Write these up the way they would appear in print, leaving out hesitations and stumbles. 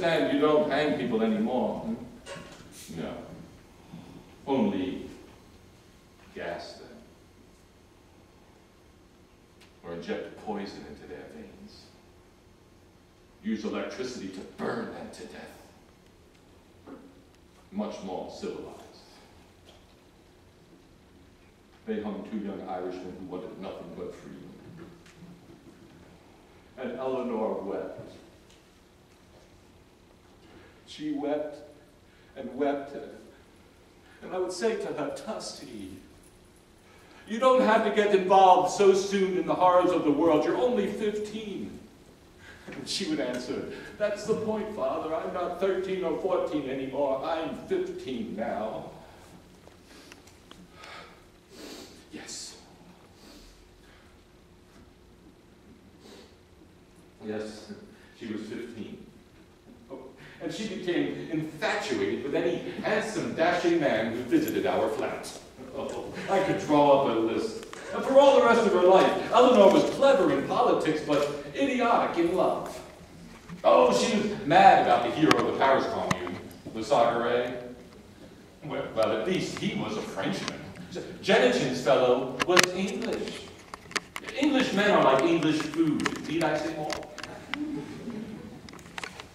understand you don't hang people anymore. No. Only gas them. Or inject poison into their veins. Use electricity to burn them to death. Much more civilized. They hung 2 young Irishmen who wanted nothing but freedom. And Eleanor wept. She wept and wept. And I would say to her, Tussie, you don't have to get involved so soon in the horrors of the world. You're only 15. And she would answer, that's the point, Father. I'm not 13 or 14 anymore. I'm 15 now. Yes. Yes, she was 15. Oh, and she became infatuated with any handsome, dashing man who visited our flat. Oh, I could draw up a list. And for all the rest of her life, Eleanor was clever in politics, but idiotic in love. Oh, she was mad about the hero of the Paris Commune, Le Sacre. Well, at least he was a Frenchman. Jenichin's fellow was English. English men are like English food. Need I say more?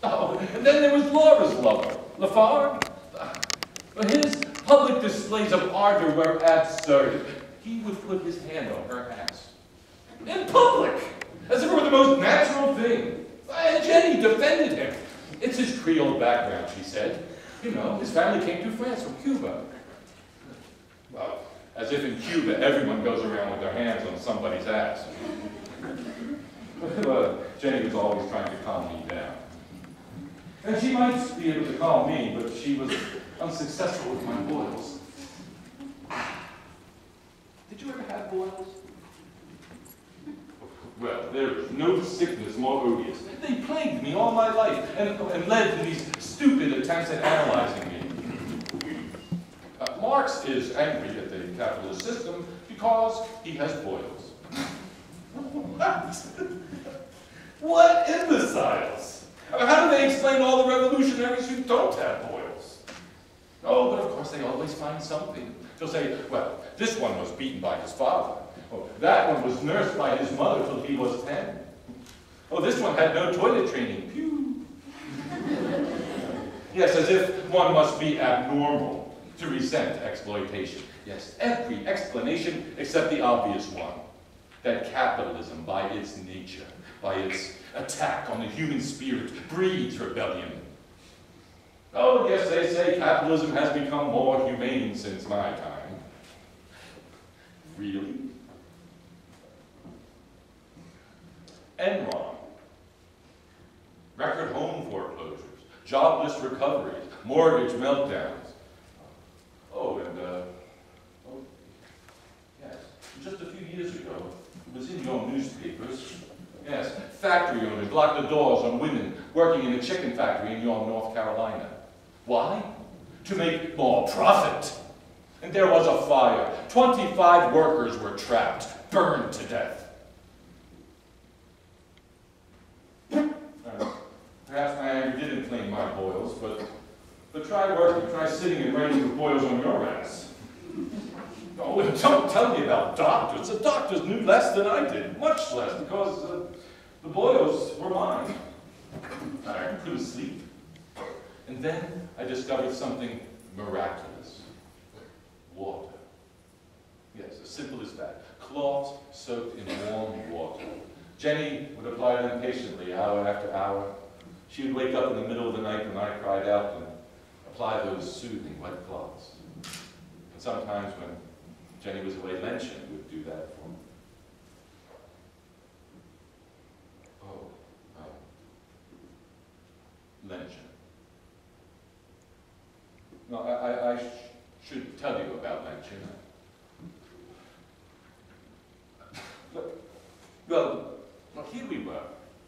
Oh, and then there was Laura's lover, Lafargue. His public displays of ardor were absurd. He would put his hand on her ass. In public! As if it were the most natural thing. And Jenny defended him. It's his Creole background, she said. You know, his family came to France from Cuba. Well, as if in Cuba everyone goes around with their hands on somebody's ass. Jenny was always trying to calm me down. And she might be able to calm me, but she was unsuccessful with my boils. Did you ever have boils? Well, there is no sickness more odious. They plagued me all my life and led to these stupid attempts at analyzing me. Marx is angry at the capitalist system because he has boils. What imbeciles! How do they explain all the revolutionaries who don't have boils? Oh, but of course they always find something. They'll say, well, this one was beaten by his father. Oh, that one was nursed by his mother till he was 10. Oh, this one had no toilet training. Pew! Yes, as if one must be abnormal to resent exploitation. Yes, every explanation except the obvious one. That capitalism, by its nature, by its attack on the human spirit, breeds rebellion. Oh, yes, they say capitalism has become more humane since my time. Really? Enron. Record home foreclosures, jobless recoveries, mortgage meltdowns. Oh, and, yes, just a few years ago, it was in your newspapers. Yes, factory owners locked the doors on women working in a chicken factory in your North Carolina. Why? To make more profit. And there was a fire. 25 workers were trapped, burned to death. Perhaps my anger did inflame my boils, but try working, try sitting and writing with boils on your ass. Oh, and don't tell me about doctors. The doctors knew less than I did, much less, because the boils were mine. I couldn't sleep. And then I discovered something miraculous. Water. Yes, as simple as that. Cloths soaked in warm water. Jenny would apply them patiently, hour after hour. She would wake up in the middle of the night when I cried out and apply those soothing wet cloths. And sometimes when Jenny was away, Lenchen would do that for me. Oh, Lenchen. No, I should tell you about Lenchen. Well, here we were,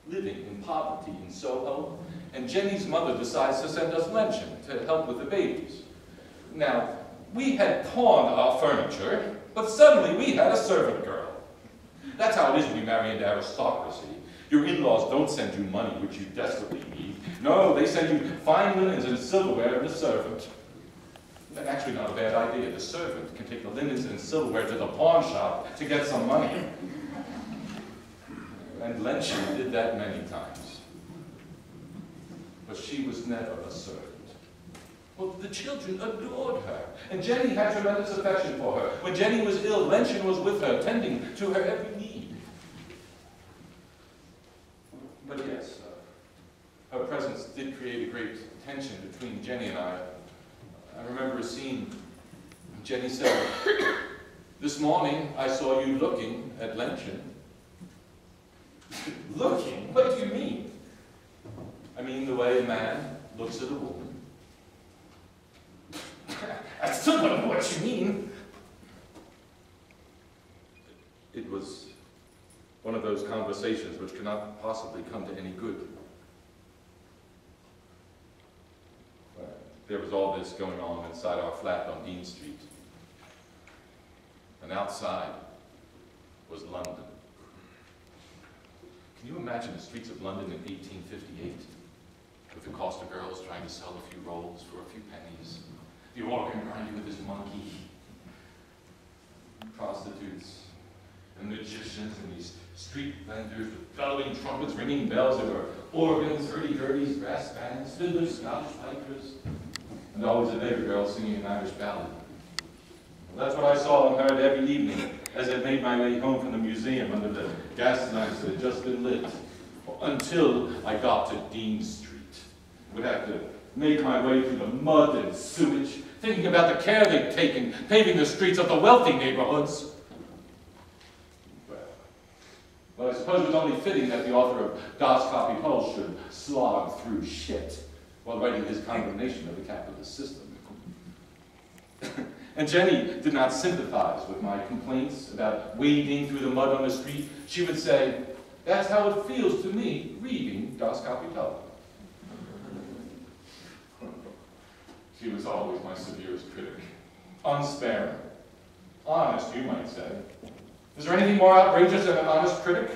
living in poverty in Soho, and Jenny's mother decides to send us Lenchen to help with the babies. Now, we had pawned our furniture, but suddenly we had a servant girl. That's how it is when you marry into aristocracy. Your in-laws don't send you money, which you desperately need. No, they send you fine linens and silverware and a servant. That's actually not a bad idea. The servant can take the linens and silverware to the pawn shop to get some money. And Lenchen did that many times. But she was never a servant. Well, the children adored her, and Jenny had tremendous affection for her. When Jenny was ill, Lenchen was with her, tending to her every need. But yes, her presence did create a great tension between Jenny and I. I remember a scene. Jenny said, "This morning I saw you looking at Lenchen." Looking? What do you mean? I mean the way a man looks at a woman. I still don't know what you mean. It was one of those conversations which cannot possibly come to any good. There was all this going on inside our flat on Dean Street. And outside was London. Can you imagine the streets of London in 1858? With the coster girls trying to sell a few rolls for a few pennies. The organ grinder with his monkey. Prostitutes and magicians and these street vendors with bellowing trumpets, ringing bells. There were organs, hurdy-gurdies, brass bands, fiddlers, Scottish pipers, and always a beggar girl singing an Irish ballad. Well, that's what I saw and heard every evening as I made my way home from the museum under the gas lamps that had just been lit, until I got to Dean Street. Would have to make my way through the mud and sewage, thinking about the care they'd taken paving the streets of the wealthy neighborhoods. Well, I suppose it was only fitting that the author of Das Kapital should slog through shit while writing his condemnation of the capitalist system. And Jenny did not sympathize with my complaints about wading through the mud on the street. She would say, "That's how it feels to me reading Das Kapital." She was always my severest critic. Unsparing. Honest, you might say. Is there anything more outrageous than an honest critic?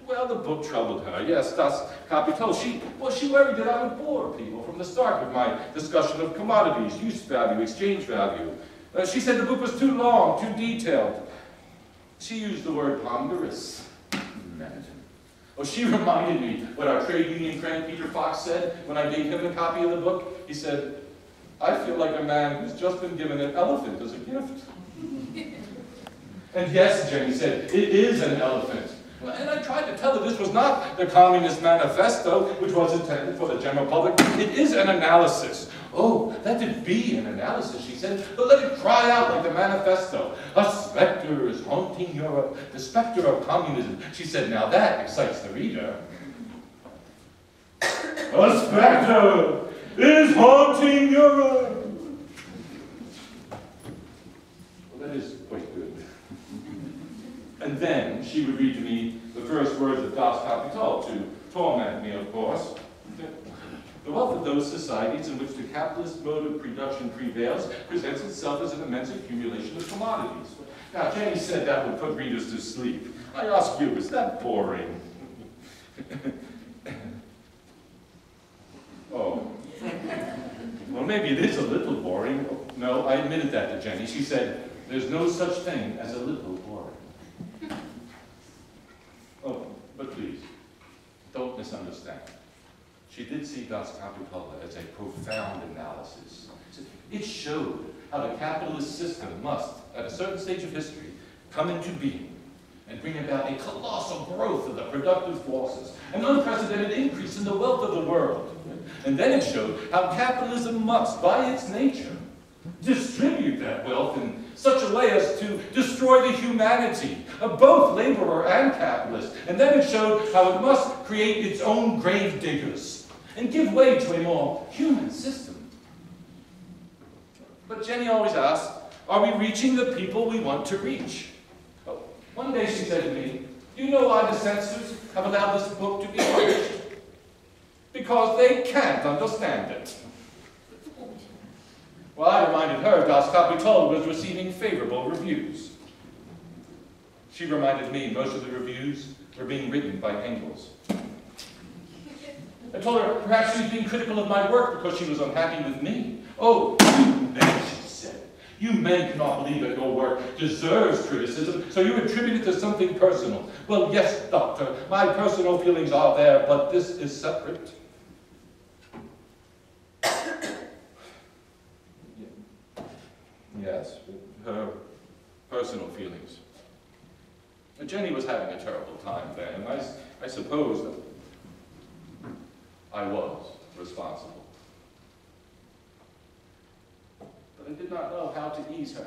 Well, the book troubled her. Yes, Das Kapital. She worried that I would bore people from the start with my discussion of commodities, use value, exchange value. She said the book was too long, too detailed. She used the word ponderous. Imagine. Oh, she reminded me what our trade union friend Peter Fox said when I gave him a copy of the book. He said, "I feel like a man who's just been given an elephant as a gift." And yes, Jenny said, it is an elephant. And I tried to tell her this was not the Communist Manifesto, which was intended for the general public. It is an analysis. Oh, let it be an analysis, she said, but let it cry out like the manifesto. A specter is haunting Europe, the specter of communism. She said, now that excites the reader. A specter is haunting Europe. Well, that is quite good. And then she would read to me the first words of Das Kapital, to torment me, of course. The wealth of those societies in which the capitalist mode of production prevails presents itself as an immense accumulation of commodities. Now, Jenny said that would put readers to sleep. I ask you, is that boring? Oh. Well, maybe it is a little boring. No, I admitted that to Jenny. She said, there's no such thing as a little boring. Oh, but please, don't misunderstand. She did see Das Kapital as a profound analysis. It showed how the capitalist system must, at a certain stage of history, come into being and bring about a colossal growth of the productive forces, an unprecedented increase in the wealth of the world. And then it showed how capitalism must, by its nature, distribute that wealth in such a way as to destroy the humanity of both laborer and capitalist. And then it showed how it must create its own grave diggers and give way to a more human system. But Jenny always asked, are we reaching the people we want to reach? Oh, one day she said to me, do you know why the censors have allowed this book to be published? Because they can't understand it. Well, I reminded her Das Kapital was receiving favorable reviews. She reminded me most of the reviews were being written by Engels. I told her perhaps she was being critical of my work because she was unhappy with me. "Oh, you men," she said, "you men cannot believe that your work deserves criticism, so you attribute it to something personal." "Well, yes, doctor, my personal feelings are there, but this is separate." Yes, her personal feelings. Jenny was having a terrible time then, and I suppose that I was responsible. But I did not know how to ease her.